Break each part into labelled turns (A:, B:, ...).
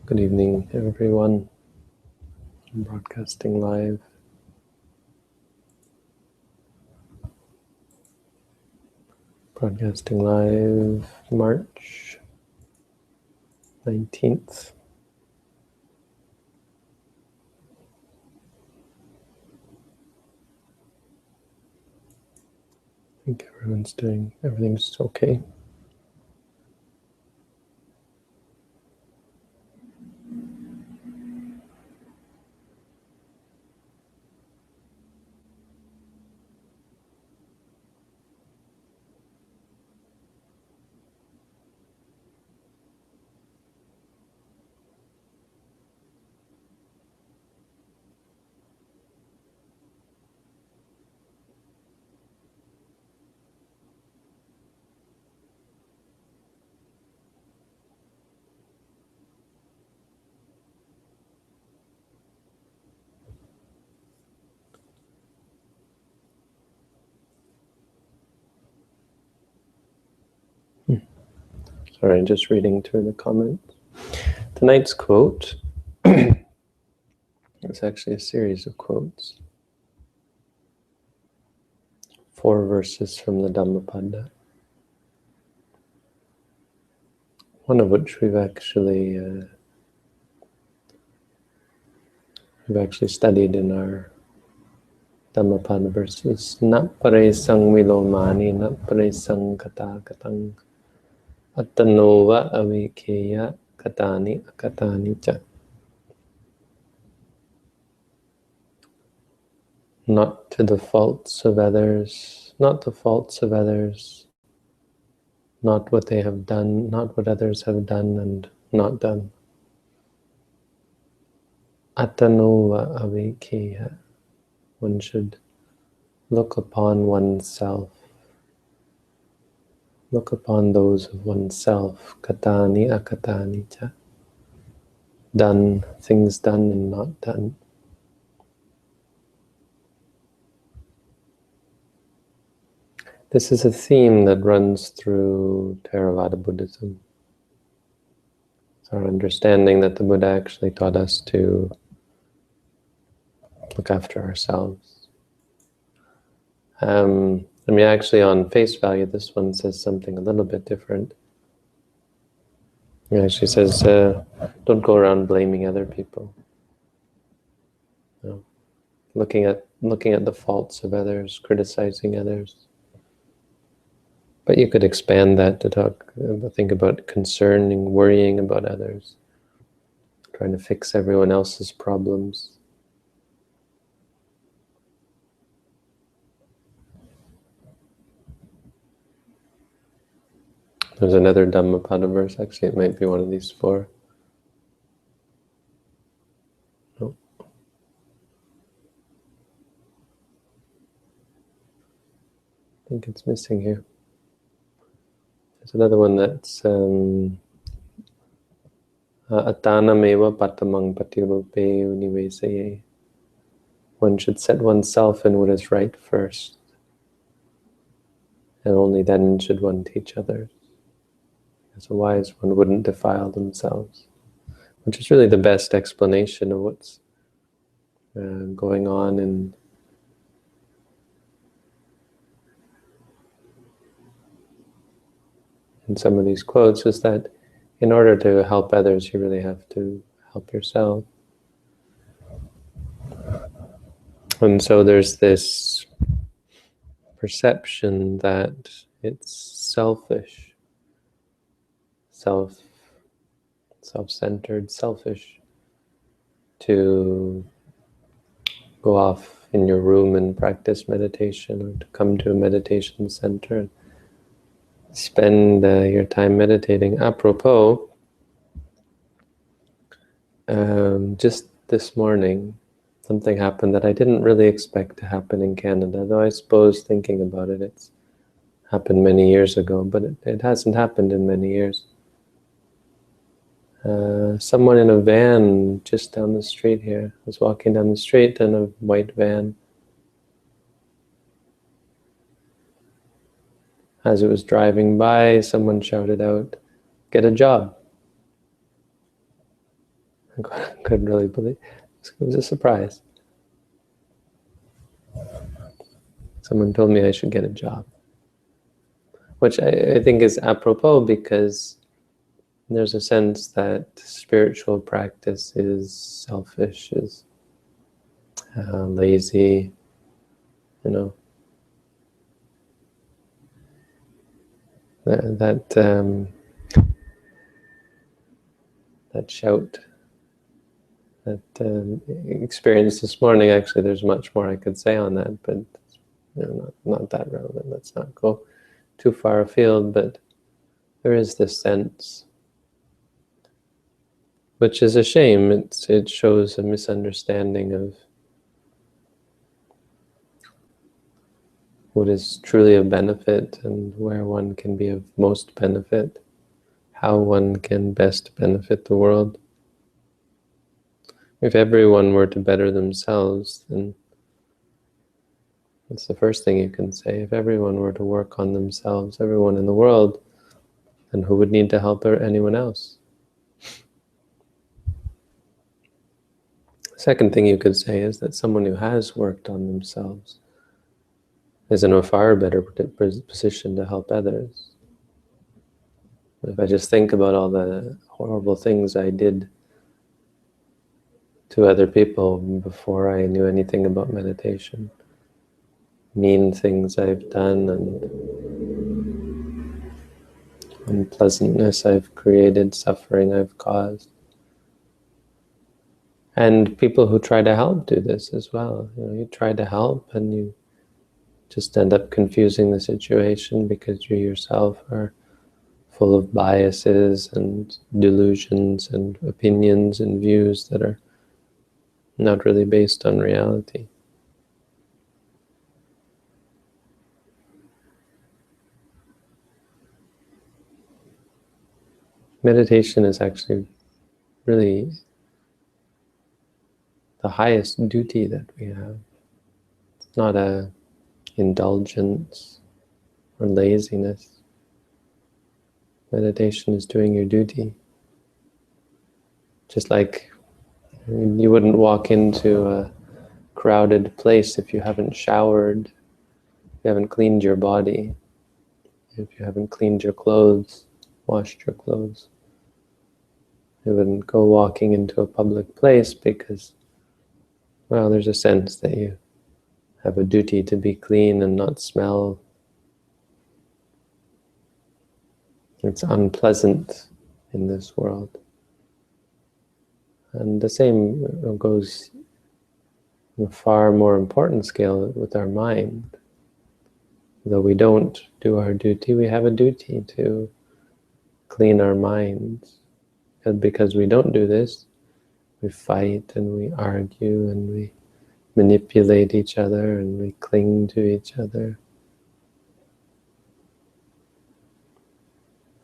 A: Good evening, everyone. I'm broadcasting live. Broadcasting live March 19th. I think everything's okay. Sorry, just reading through the comments. Tonight's quote is actually a series of quotes. 4 verses from the Dhammapada. One of which we've actually studied in our Dhammapada verses. Na pare sang vilomani, na pare sang kata katang, attanova avikeya katani akatani cha. Not to the faults of others, not the faults of others, not what they have done, not what others have done and not done. Attanova avikeya. One should look upon oneself. Look upon those of oneself. Katani akatani cha. Done, things done and not done. This is a theme that runs through Theravada Buddhism. It's our understanding that the Buddha actually taught us to look after ourselves. Actually on face value, this one says something a little bit different. It actually says, don't go around blaming other people. Looking at the faults of others, criticizing others. But you could expand that to think about concerning, worrying about others, trying to fix everyone else's problems. There's another Dhammapada verse, actually it might be one of these 4. No. I think it's missing here. There's another one that's Attanameva patamang patirupe univesaye. One should set oneself in what is right first, and only then should one teach others. As a wise one wouldn't defile themselves, which is really the best explanation of what's going on in some of these quotes, is that in order to help others, you really have to help yourself. And so there's this perception that it's selfish, self-centered, selfish to go off in your room and practice meditation, or to come to a meditation center and spend your time meditating. Apropos, just this morning, something happened that I didn't really expect to happen in Canada, though I suppose thinking about it, it's happened many years ago, but it hasn't happened in many years. Someone in a van just down the street here was walking down the street in a white van. As it was driving by, someone shouted out, "Get a job." I couldn't really believe it. It was a surprise. Someone told me I should get a job, which I think is apropos, because there's a sense that spiritual practice is selfish, is lazy, you know. That shout, that experience this morning. Actually, there's much more I could say on that, but not that relevant. Let's not go too far afield. But there is this sense, which is a shame. It shows a misunderstanding of what is truly of benefit and where one can be of most benefit, how one can best benefit the world. If everyone were to better themselves, then that's the first thing you can say. If everyone were to work on themselves, everyone in the world, then who would need to help anyone else? The second thing you could say is that someone who has worked on themselves is in a far better position to help others. If I just think about all the horrible things I did to other people before I knew anything about meditation, mean things I've done and unpleasantness I've created, suffering I've caused. And people who try to help do this as well. You try to help and you just end up confusing the situation because you yourself are full of biases and delusions and opinions and views that are not really based on reality. Meditation is actually really the highest duty that we have. It's not a indulgence or laziness. Meditation is doing your duty. Just like you wouldn't walk into a crowded place if you haven't showered, if you haven't cleaned your body, if you haven't cleaned your clothes, washed your clothes. You wouldn't go walking into a public place because, well, there's a sense that you have a duty to be clean and not smell. It's unpleasant in this world. And the same goes on a far more important scale with our mind. Though we don't do our duty, we have a duty to clean our minds. And because we don't do this, we fight and we argue and we manipulate each other and we cling to each other.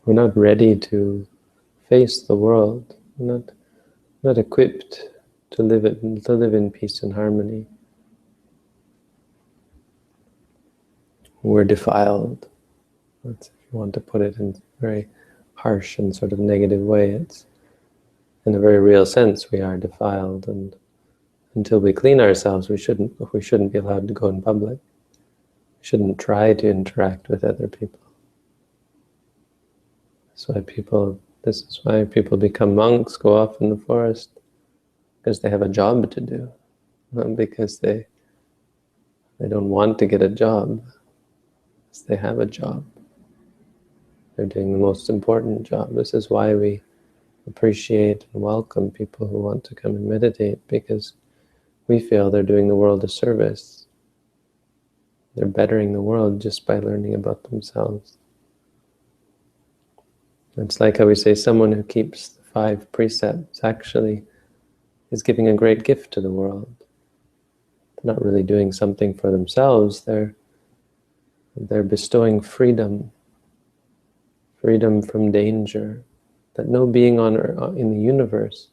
A: We're not ready to face the world. We're not equipped to live in peace and harmony. We're defiled. That's, if you want to put it in a very harsh and sort of negative way, it's in a very real sense we are defiled, and until we clean ourselves, we shouldn't be allowed to go in public. We shouldn't try to interact with other people. This is why people become monks, go off in the forest, because they have a job to do, not because they don't want to get a job, because they have a job. They're doing the most important job. This is why we appreciate and welcome people who want to come and meditate, because we feel they're doing the world a service. They're bettering the world just by learning about themselves. It's like how we say someone who keeps the 5 precepts actually is giving a great gift to the world. They're not really doing something for themselves. They're bestowing freedom from danger, that no being in the universe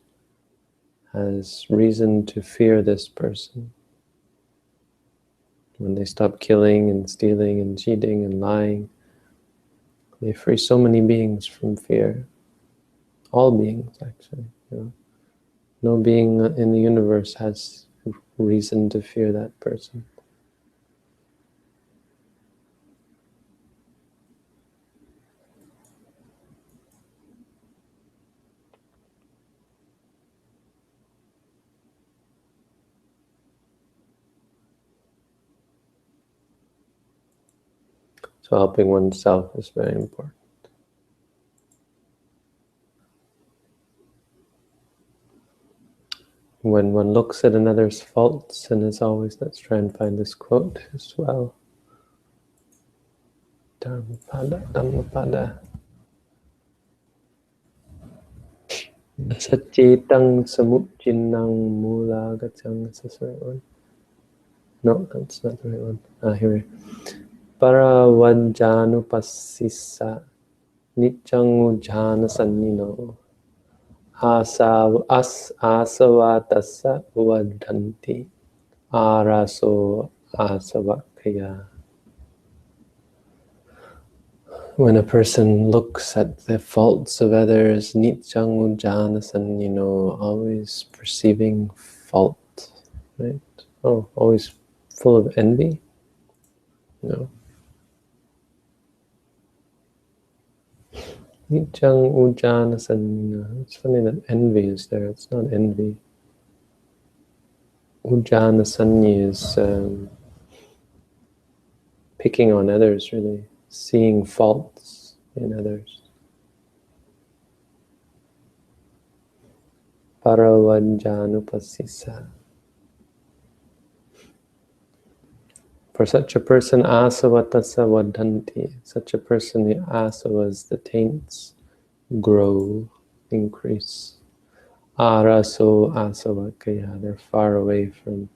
A: has reason to fear this person. When they stop killing and stealing and cheating and lying, they free so many beings from fear. All beings, actually. No being in the universe has reason to fear that person. So helping oneself is very important. When one looks at another's faults, and as always, let's try and find this quote as well. Dhammapada, Dhammapada. Sacitang samuchinang mula gacang. Is this the right one? No, that's not the right one. Here we go. Paravajjanupasissa nityang ujjhana sannino asavatassa vadhanti araso asavakaya. When a person looks at the faults of others, nityang ujjhana sannino, always perceiving fault, right? Oh, always full of envy? No. Nityang ujjhana sannino. It's funny that envy is there. It's not envy. Ujjhana sanni is picking on others, really. Seeing faults in others. Paravajjanupasissa. For such a person, asavatasa vadhanti. Such a person, the asavas, the taints, grow, increase. Araso asavakaya. They're far away from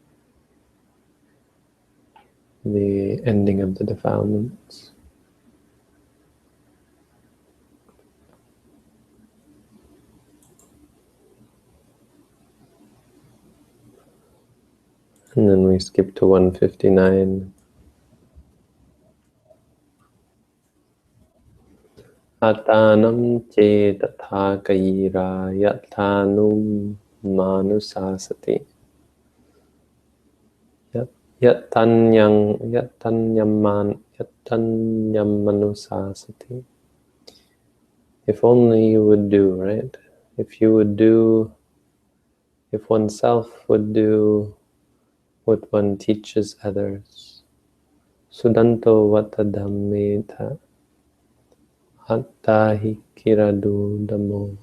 A: the ending of the defilements. And then we skip to 159. Atanam che tatha kayira yatanum manusasati. Yatanyam manusasati. If only you would do, right? If you would do, if oneself would do what one teaches others. Sudanto vatadammeta attahi kiradu damo.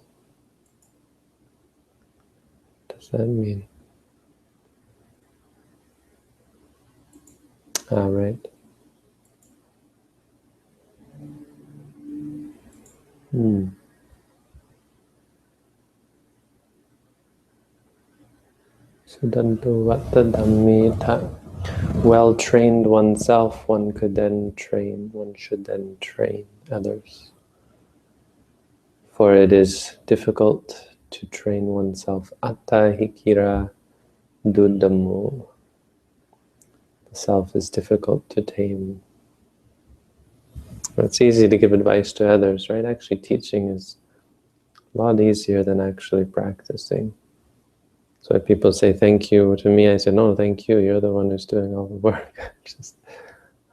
A: What does that mean? Right. Sudanto vatadammeta. Well-trained oneself, one should then train others. For it is difficult to train oneself. Atta hikira dudamo. The self is difficult to tame. It's easy to give advice to others, right? Actually, teaching is a lot easier than actually practicing. So if people say thank you to me, I say, no, thank you. You're the one who's doing all the work.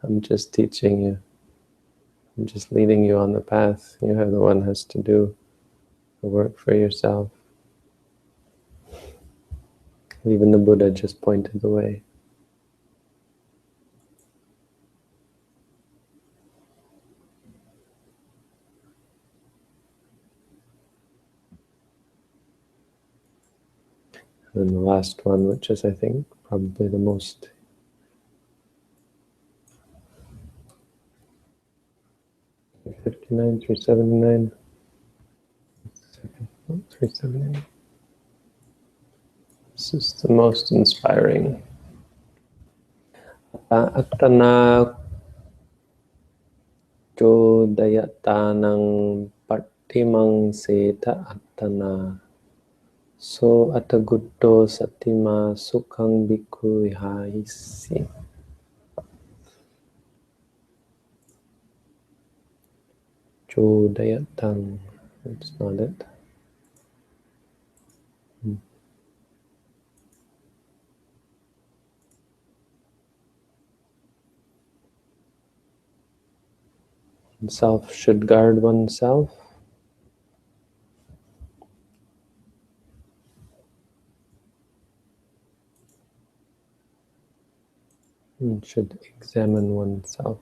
A: I'm just teaching you. I'm just leading you on the path. You are the one who has to do the work for yourself. Even the Buddha just pointed the way. And then the last one, which is, I think, probably the most 59, 379. 379. This is the most inspiring. Attana chodayatanang pattimang seta attana. So atagutto satima sukhang bhikkhu vihahisi. Chodayatang. That's not it. Self should guard oneself. And should examine oneself.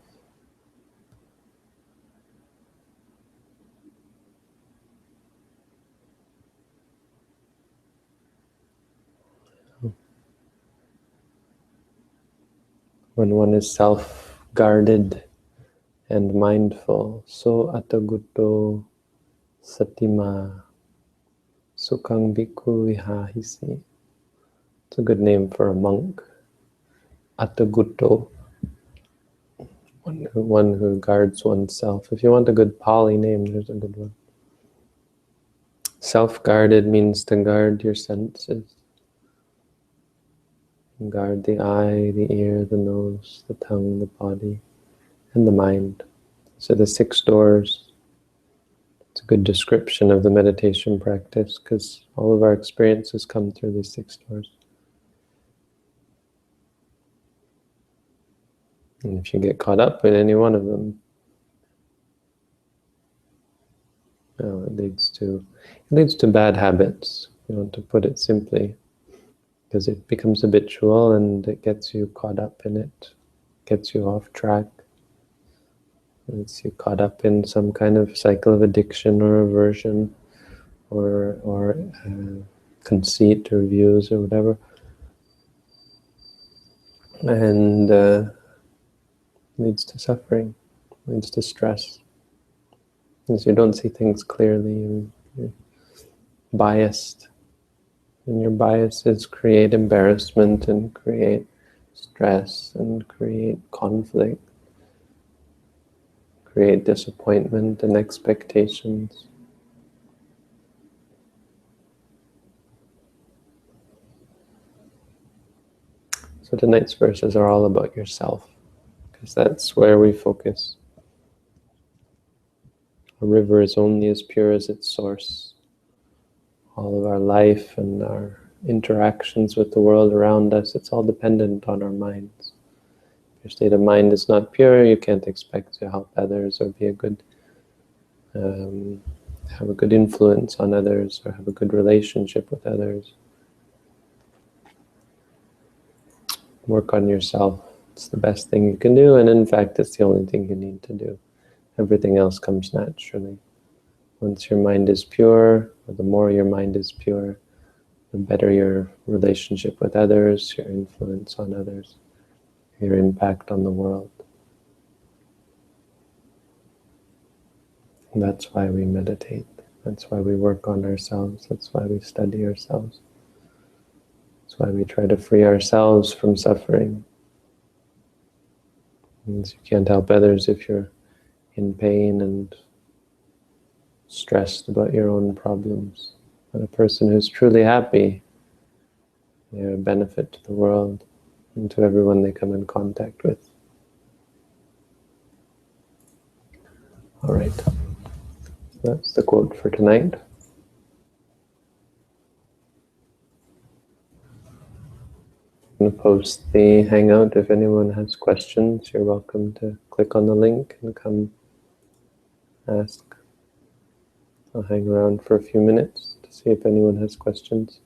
A: When one is self-guarded and mindful, so atagutto satima sukhang bhikkhu vihahisi. It's a good name for a monk. Atagutto, one who guards oneself. If you want a good Pali name, there's a good one. Self-guarded means to guard your senses. Guard the eye, the ear, the nose, the tongue, the body, and the mind. So the 6 doors. It's a good description of the meditation practice because all of our experiences come through these 6 doors. And if you get caught up in any one of them, well, it leads to bad habits, to put it simply, because it becomes habitual and it gets you caught up in it, gets you off track. Gets you caught up in some kind of cycle of addiction or aversion or conceit or views or whatever. And leads to suffering, leads to stress. Because you don't see things clearly, you're biased. And your biases create embarrassment and create stress and create conflict, create disappointment and expectations. So tonight's verses are all about yourself, because that's where we focus. A river is only as pure as its source. All of our life and our interactions with the world around us, it's all dependent on our minds. If your state of mind is not pure, you can't expect to help others or be a good, have a good influence on others or have a good relationship with others. Work on yourself. It's the best thing you can do, and in fact, it's the only thing you need to do. Everything else comes naturally. Once your mind is pure, or the more your mind is pure, the better your relationship with others, your influence on others, your impact on the world. And that's why we meditate. That's why we work on ourselves. That's why we study ourselves. That's why we try to free ourselves from suffering. Means you can't help others if you're in pain and stressed about your own problems. But a person who's truly happy, they're a benefit to the world and to everyone they come in contact with. All right, that's the quote for tonight. I'm going to post the Hangout. If anyone has questions, you're welcome to click on the link and come ask. I'll hang around for a few minutes to see if anyone has questions.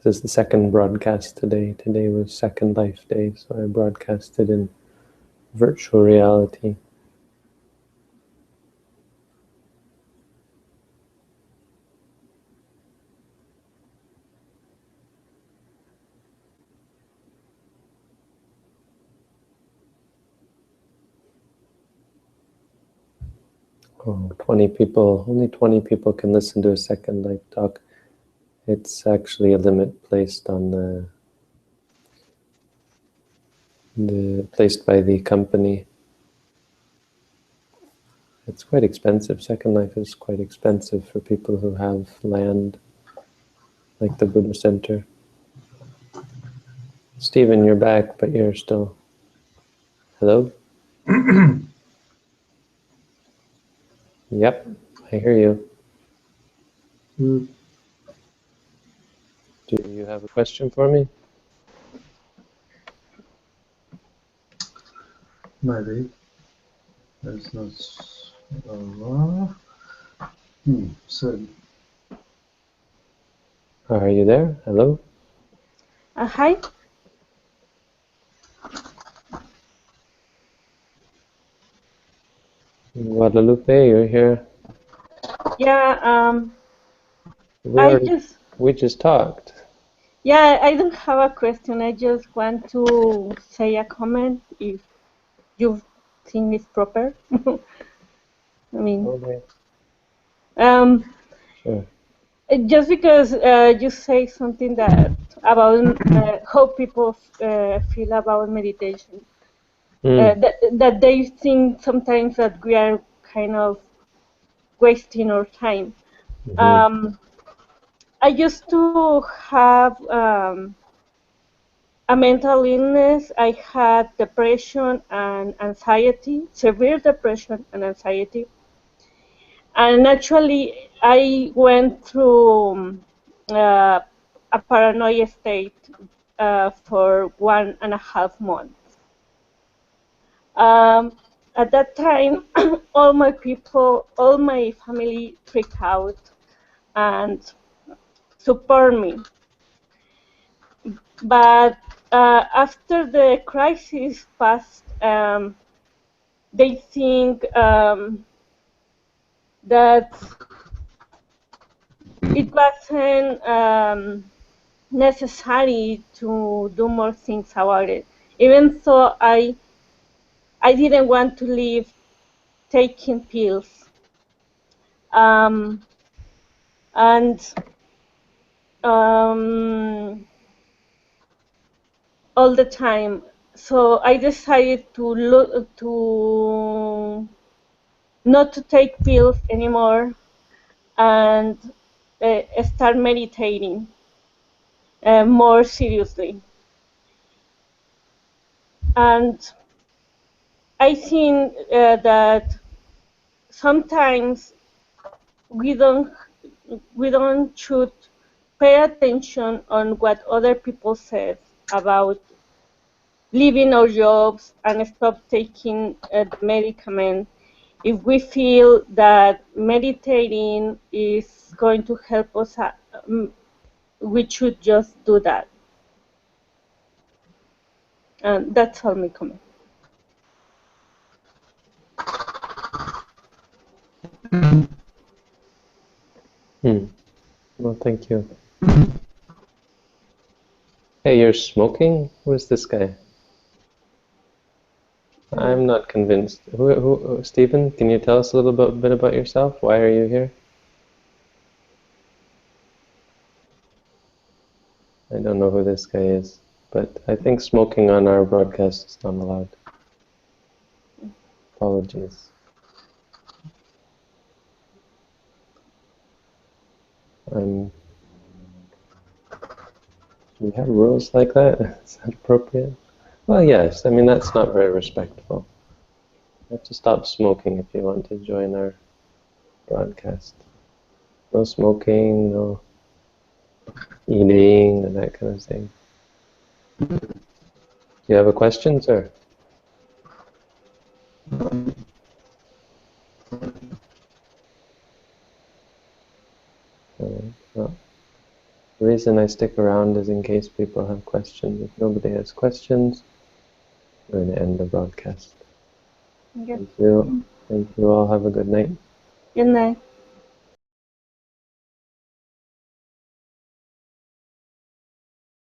A: This is the second broadcast today. Today was Second Life Day, so I broadcasted in virtual reality. Oh, 20 people, only 20 people can listen to a Second Life talk. It's actually a limit placed on placed by the company. It's quite expensive. Second Life is quite expensive for people who have land, like the Buddha Center. Stephen, you're back, but you're still... Hello? Yep, I hear you.
B: Mm,
A: Do you have a question for me?
B: maybe. There's not. So,
A: Are you there? Hello?
C: Hi.
A: Guadalupe, you're here.
C: Yeah.
A: We
C: I
A: already,
C: just.
A: we just talked.
C: Yeah. I don't have a question. I just want to say a comment if you think it's proper. I mean,
A: Okay.
C: um,
A: Sure.
C: just because you say something that about how people feel about meditation,
A: Mm.
C: that they think sometimes that we are kind of wasting our time.
A: Mm-hmm.
C: I used to have a mental illness. I had depression and anxiety, severe depression and anxiety. And actually, I went through a paranoia state for 1.5 months. Um, at that time, all my family freaked out and support me. But after the crisis passed, they think that it wasn't necessary to do more things about it. Even though I didn't want to leave taking pills, um, and um, all the time. So I decided to look to not to take pills anymore and start meditating more seriously. And I think that sometimes we don't we don't should pay attention on what other people says about leaving our jobs and stop taking the medicament. If we feel that meditating is going to help us, we should just do that. And that's all my comment.
A: Hmm. Well, thank you. Hey, you're smoking? Who's this guy? I'm not convinced. Stephen, can you tell us a little bit about yourself? Why are you here? I don't know who this guy is, but I think smoking on our broadcast is not allowed. Apologies. Do we have rules like that? Is that appropriate? Well, yes. I mean, that's not very respectful. You have to stop smoking if you want to join our broadcast. No smoking, no eating, and that kind of thing. Do you have a question, sir? Well, the reason I stick around is in case people have questions. If nobody has questions, we're going to end the broadcast.
C: Okay.
A: Thank you. Thank you all. Have a good night.
C: Good night.